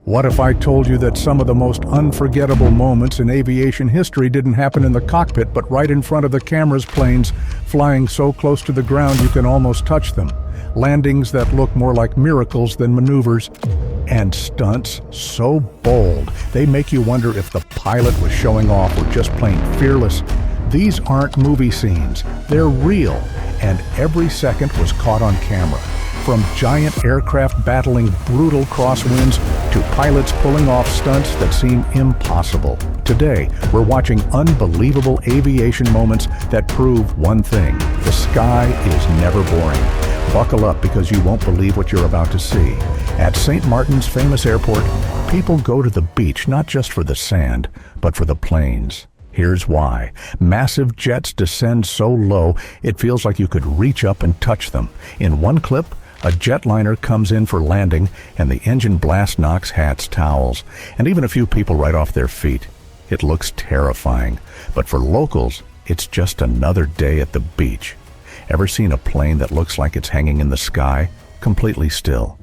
What if I told you that some of the most unforgettable moments in aviation history didn't happen in the cockpit, but right in front of the camera's planes, flying so close to the ground you can almost touch them? Landings that look more like miracles than maneuvers, and stunts so bold they make you wonder if the pilot was showing off or just plain fearless. These aren't movie scenes, they're real, and every second was caught on camera. From giant aircraft battling brutal crosswinds to pilots pulling off stunts that seem impossible. Today, we're watching unbelievable aviation moments that prove one thing: the sky is never boring. Buckle up because you won't believe what you're about to see. At St. Martin's famous airport, people go to the beach not just for the sand, but for the planes. Here's why. Massive jets descend so low, it feels like you could reach up and touch them. In one clip, a jetliner comes in for landing, and the engine blast knocks hats, towels, and even a few people right off their feet. It looks terrifying, but for locals, it's just another day at the beach. Ever seen a plane that looks like it's hanging in the sky, completely still?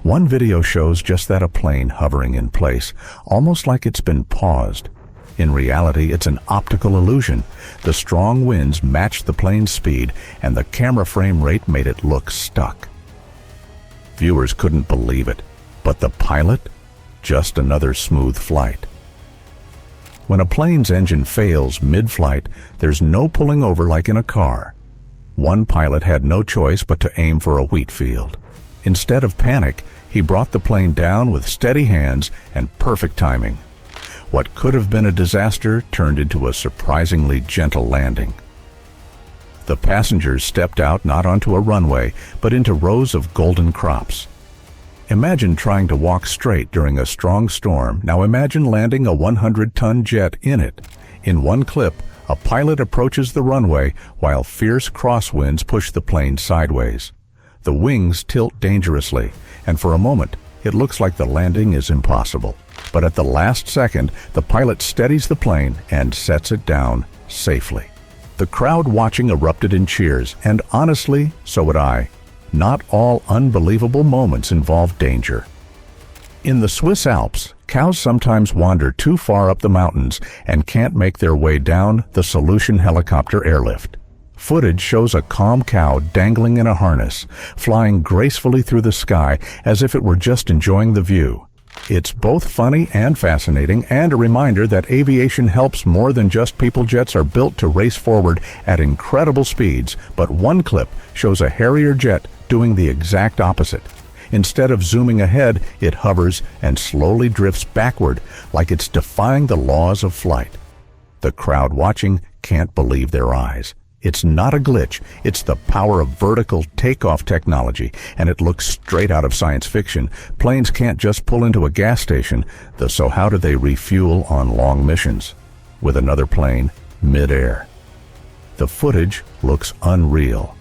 One video shows just that, a plane hovering in place, almost like it's been paused. In reality, it's an optical illusion. The strong winds matched the plane's speed, and the camera frame rate made it look stuck. Viewers couldn't believe it, but the pilot? Just another smooth flight. When a plane's engine fails mid-flight, there's no pulling over like in a car. One pilot had no choice but to aim for a wheat field. Instead of panic, he brought the plane down with steady hands and perfect timing. What could have been a disaster turned into a surprisingly gentle landing. The passengers stepped out not onto a runway, but into rows of golden crops. Imagine trying to walk straight during a strong storm. Now imagine landing a 100-ton jet in it. In one clip, a pilot approaches the runway while fierce crosswinds push the plane sideways. The wings tilt dangerously, and for a moment, it looks like the landing is impossible. But at the last second, the pilot steadies the plane and sets it down safely. The crowd watching erupted in cheers, and honestly, so would I. Not all unbelievable moments involve danger. In the Swiss Alps, cows sometimes wander too far up the mountains and can't make their way down the Solution helicopter airlift. Footage shows a calm cow dangling in a harness, flying gracefully through the sky as if it were just enjoying the view. It's both funny and fascinating, and a reminder that aviation helps more than just people. Jets are built to race forward at incredible speeds, but one clip shows a Harrier jet doing the exact opposite. Instead of zooming ahead, it hovers and slowly drifts backward, like it's defying the laws of flight. The crowd watching can't believe their eyes. It's not a glitch, it's the power of vertical takeoff technology, and it looks straight out of science fiction. Planes can't just pull into a gas station, so how do they refuel on long missions? With another plane, mid-air. The footage looks unreal.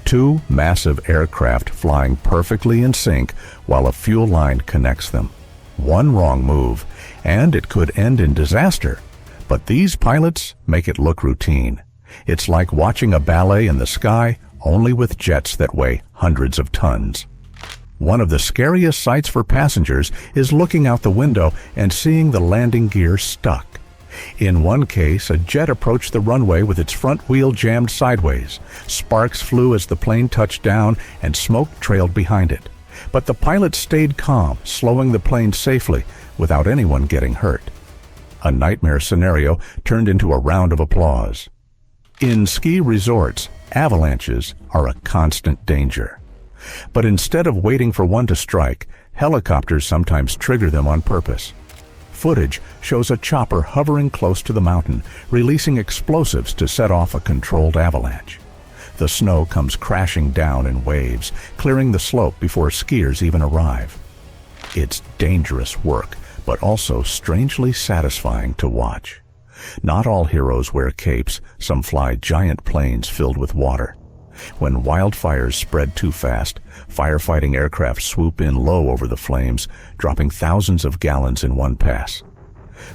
Two massive aircraft flying perfectly in sync while a fuel line connects them. One wrong move, and it could end in disaster. But these pilots make it look routine. It's like watching a ballet in the sky, only with jets that weigh hundreds of tons. One of the scariest sights for passengers is looking out the window and seeing the landing gear stuck. In one case, a jet approached the runway with its front wheel jammed sideways. Sparks flew as the plane touched down, and smoke trailed behind it. But the pilot stayed calm, slowing the plane safely without anyone getting hurt. A nightmare scenario turned into a round of applause. In ski resorts, avalanches are a constant danger. But instead of waiting for one to strike, helicopters sometimes trigger them on purpose. Footage shows a chopper hovering close to the mountain, releasing explosives to set off a controlled avalanche. The snow comes crashing down in waves, clearing the slope before skiers even arrive. It's dangerous work, but also strangely satisfying to watch. Not all heroes wear capes, some fly giant planes filled with water. When wildfires spread too fast, firefighting aircraft swoop in low over the flames, dropping thousands of gallons in one pass.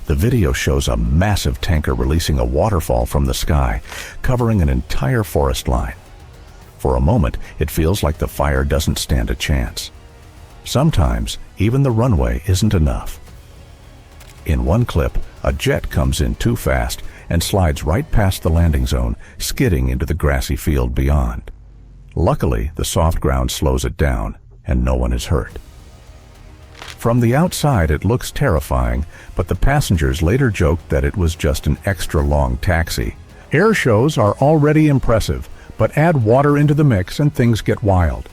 The video shows a massive tanker releasing a waterfall from the sky, covering an entire forest line. For a moment, it feels like the fire doesn't stand a chance. Sometimes, Even the runway isn't enough. In one clip, a jet comes in too fast and slides right past the landing zone, skidding into the grassy field beyond. Luckily, the soft ground slows it down, and no one is hurt. From the outside, it looks terrifying, but the passengers later joked that it was just an extra long taxi. Air shows are already impressive, but add water into the mix and things get wild.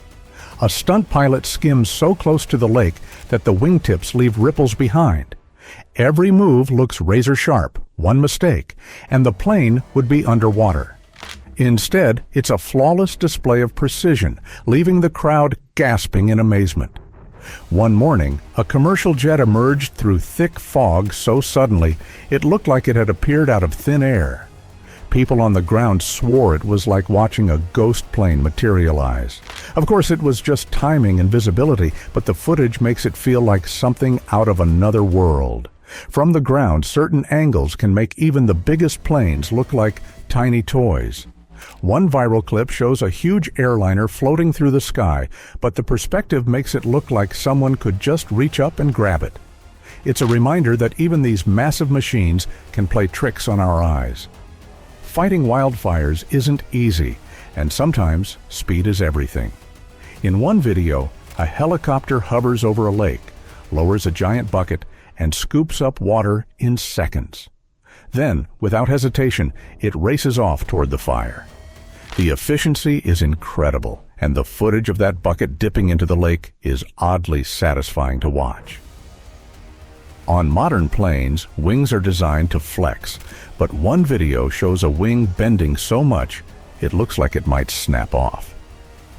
A stunt pilot skims so close to the lake that the wingtips leave ripples behind. Every move looks razor sharp, one mistake, and the plane would be underwater. Instead, it's a flawless display of precision, leaving the crowd gasping in amazement. One morning, a commercial jet emerged through thick fog so suddenly it looked like it had appeared out of thin air. People on the ground swore it was like watching a ghost plane materialize. Of course, it was just timing and visibility, but the footage makes it feel like something out of another world. From the ground, certain angles can make even the biggest planes look like tiny toys. One viral clip shows a huge airliner floating through the sky, but the perspective makes it look like someone could just reach up and grab it. It's a reminder that even these massive machines can play tricks on our eyes. Fighting wildfires isn't easy, and sometimes speed is everything. In one video, a helicopter hovers over a lake, lowers a giant bucket, and scoops up water in seconds. Then, without hesitation, it races off toward the fire. The efficiency is incredible, and the footage of that bucket dipping into the lake is oddly satisfying to watch. On modern planes, wings are designed to flex, but one video shows a wing bending so much it looks like it might snap off.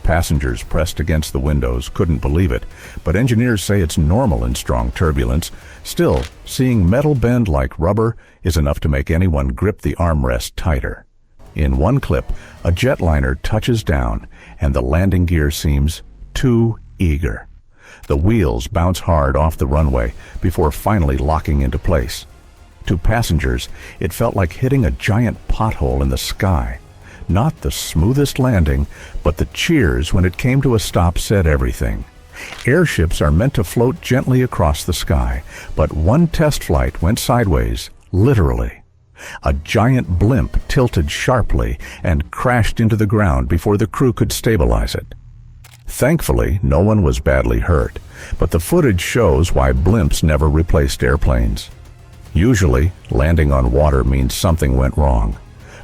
Passengers pressed against the windows couldn't believe it, but engineers say it's normal in strong turbulence. Still, seeing metal bend like rubber is enough to make anyone grip the armrest tighter. In one clip, a jetliner touches down, and the landing gear seems too eager. The wheels bounce hard off the runway before finally locking into place. To passengers, it felt like hitting a giant pothole in the sky. Not the smoothest landing, but the cheers when it came to a stop said everything. Airships are meant to float gently across the sky, but one test flight went sideways, literally. A giant blimp tilted sharply and crashed into the ground before the crew could stabilize it. Thankfully, no one was badly hurt, but the footage shows why blimps never replaced airplanes. Usually, landing on water means something went wrong.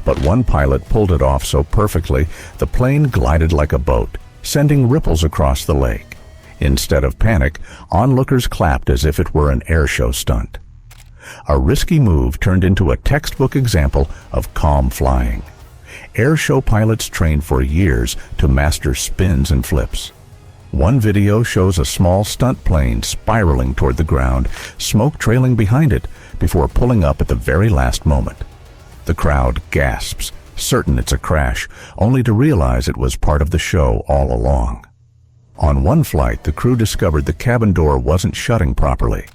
But one pilot pulled it off so perfectly, the plane glided like a boat, sending ripples across the lake. Instead of panic, onlookers clapped as if it were an airshow stunt. A risky move turned into a textbook example of calm flying. Airshow pilots trained for years to master spins and flips. One video shows a small stunt plane spiraling toward the ground, smoke trailing behind it, before pulling up at the very last moment. The crowd gasps, certain it's a crash, only to realize it was part of the show all along. On one flight, the crew discovered the cabin door wasn't shutting properly.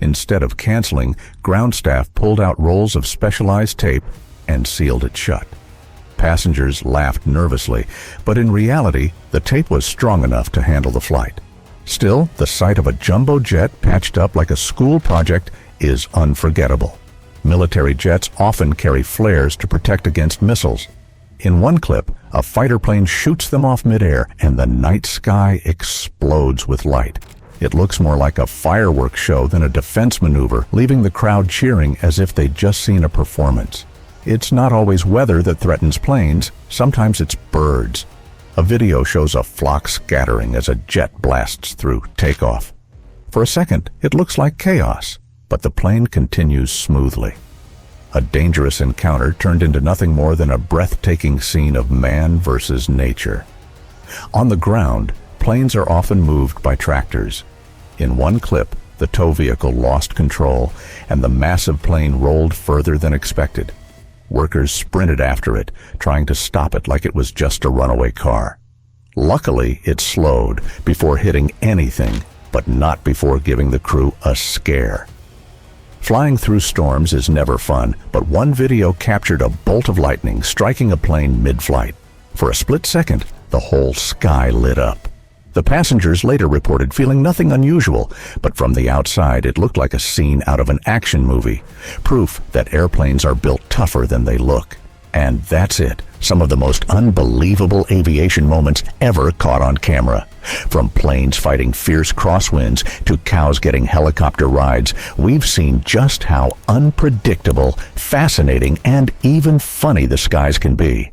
Instead of canceling, ground staff pulled out rolls of specialized tape and sealed it shut. Passengers laughed nervously, but in reality, the tape was strong enough to handle the flight. Still, the sight of a jumbo jet patched up like a school project is unforgettable. Military jets often carry flares to protect against missiles. In one clip, a fighter plane shoots them off midair, and the night sky explodes with light. It looks more like a fireworks show than a defense maneuver, leaving the crowd cheering as if they'd just seen a performance. It's not always weather that threatens planes, sometimes it's birds. A video shows a flock scattering as a jet blasts through takeoff. For a second, it looks like chaos, but the plane continues smoothly. A dangerous encounter turned into nothing more than a breathtaking scene of man versus nature. On the ground, planes are often moved by tractors. In one clip, the tow vehicle lost control, and the massive plane rolled further than expected. Workers sprinted after it, trying to stop it like it was just a runaway car. Luckily, it slowed before hitting anything, but not before giving the crew a scare. Flying through storms is never fun, but one video captured a bolt of lightning striking a plane mid-flight. For a split second, the whole sky lit up. The passengers later reported feeling nothing unusual, but from the outside it looked like a scene out of an action movie. Proof that airplanes are built tougher than they look. And that's it. Some of the most unbelievable aviation moments ever caught on camera. From planes fighting fierce crosswinds to cows getting helicopter rides, we've seen just how unpredictable, fascinating, and even funny the skies can be.